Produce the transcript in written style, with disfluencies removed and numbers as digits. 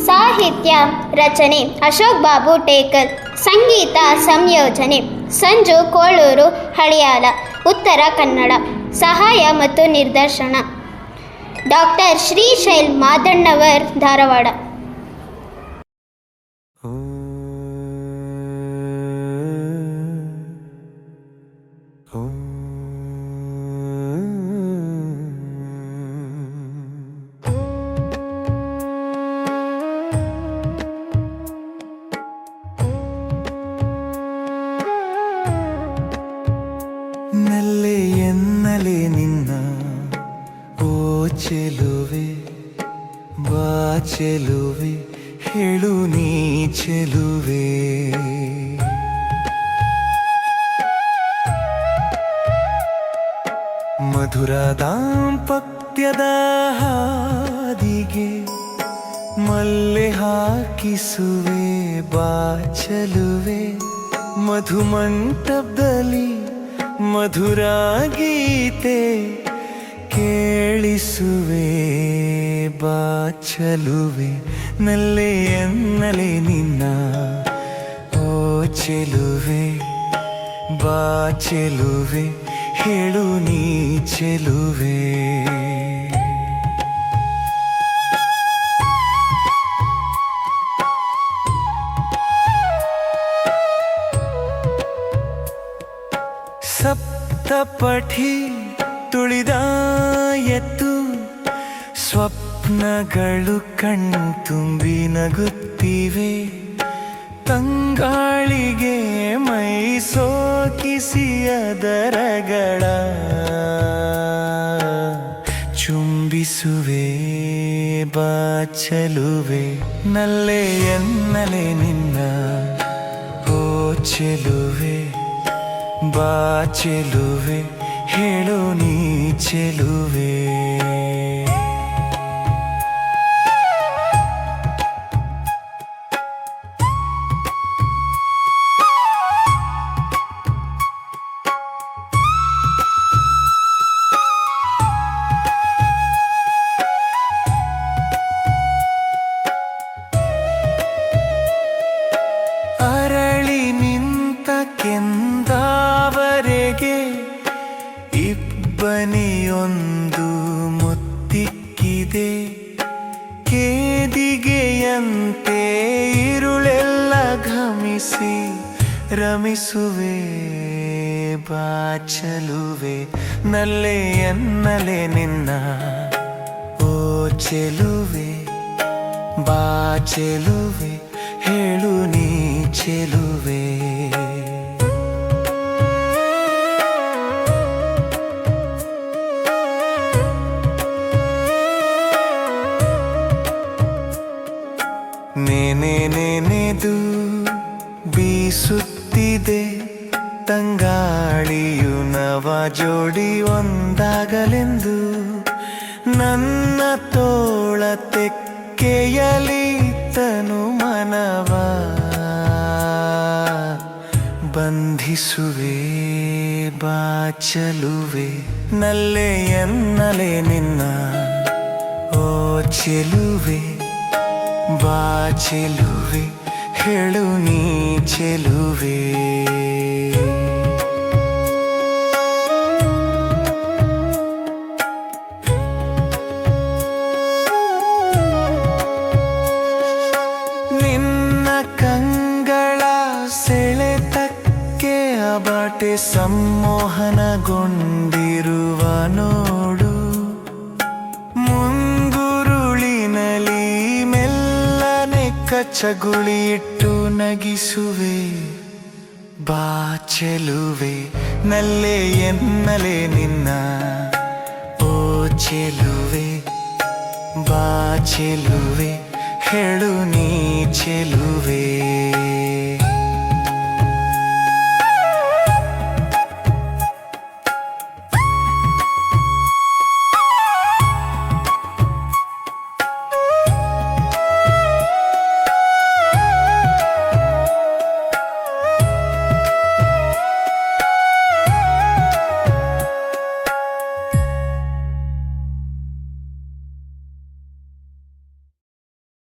ಸಾಹಿತ್ಯ ರಚನೆ ಅಶೋಕ್ ಬಾಬು ಟೇಕಲ್. ಸಂಗೀತ ಸಂಯೋಜನೆ ಸಂಜು ಕೋಳೂರು ಹಳಿಯಾಲ, ಉತ್ತರ ಕನ್ನಡ. ಸಹಾಯ ಮತ್ತು ನಿರ್ದೇಶನ ಡಾಕ್ಟರ್ ಶ್ರೀಶೈಲ್ ಮಾದಣ್ಣವರ್, ಧಾರವಾಡ. ನಲ್ಲೆ ಎನ್ನಲೆ ನಿನ್ನ ಓ ಚೆಲುವೆ, ಬಾ ಚೆಲುವೆ, ಹೇಳು ನೀ ಚೆಲುವೆ. ಮಧುರ ದಾಂಪತ್ಯದ ಹಾದಿಗೆ ಮಲ್ಲೆ ಹಾಕಿಸುವೆ, ಬಾ ಚೆಲುವೆ. ಮಧುಮಂಟಪದಲ್ಲಿ ಮಧುರ ಗೀತೆ ಕೇಳಿಸುವೆ, ಬಾ ಚೆಲುವೆ. ನಲ್ಲೆ ಎನ್ನಲೆ ನಿನ್ನ ಓ ಚೆಲುವೆ, ಬಾ ಚೆಲುವೆ, ಹೇಳು ನೀ ಚೆಲುವೆ. ಸಪ್ತಪಠಿ ತುಳಿದ ಎತ್ತು ಸ್ವಪ್ನಗಳು ಕಣ್ತುಂಬಿ ನಗುತ್ತಿವೆ. ತಂಗಾಳಿಗೆ ಮೈ ಸೋಕಿಸಿ ಅದರಗಳ ಚುಂಬಿಸುವೆ, ಬಾ ಚೆಲುವೆ. ನಲ್ಲೆ ಎನ್ನಲೆ ನಿನ್ನ ಓ ಚೆಲುವೆ, ಬಾ ಚೆಲುವೆ, ಹೇಳು ನೀ ಚೆಲುವೆ. ಅರಳಿ ನಿಂತ ಕೆಂದಾವರೆಗೆ ಇಬ್ಬನಿಯೊಂದು ಮುತ್ತಿಕ್ಕಿದೆ. ಕೇದಿಗೆಯಂತೆ ಇರುಳೆಲ್ಲ ಘಮಿಸಿ ರಮಿಸುವೆ, ಬಾ ಚೆಲುವೆ. ನಲ್ಲೆ ಎನ್ನಲೆ ನಿನ್ನ ಓ ಚೆಲುವೆ, ಬಾ ಚೆಲುವೆ, ಹೇಳು ನೀ ಚೆಲುವೆ. ನೆನೆದು ಬೀಸುತ್ತಿದೆ ತಂಗಾಳಿಯು, ನವ ಜೋಡಿ ಒಂದಾಗಲೆಂದು. ನನ್ನ ತೋಳ ತೆಕ್ಕೆಯಲಿ ತನು ಮನವ ಬಂಧಿಸುವೆ, ಬಾ ಚೆಲುವೆ. ನಲ್ಲೆ ಎನ್ನಲೆ ನಿನ್ನ ಓ ಚೆಲುವೆ, ಬಾ ಚೆಲುವೆ, ಹೇಳು ನೀ ಚೆಲುವೆ. ನಿನ್ನ ಕಂಗಳ ಸೆಳೆತಕ್ಕೆ ಅಬಾಟೆ ಸಮ್ಮೋಹನಗೊಂಡಿರುವ ನೋಡು. ಮುಂಗುರುಳಿನಲಿ ಮೆಲ್ಲನೆ ಕಚ್ಚಗುಳಿ ಇಟ್ಟು ನಗಿಸುವೆ, ಬಾ ಚೆಲುವೆ. ನಲ್ಲೆ ಎನ್ನಲೆ ನಿನ್ನ ಓ ಚೆಲುವೆ, ಬಾ ಚೆಲುವೆ, ಹೇಳು ನೀ ಚೆಲುವೆ.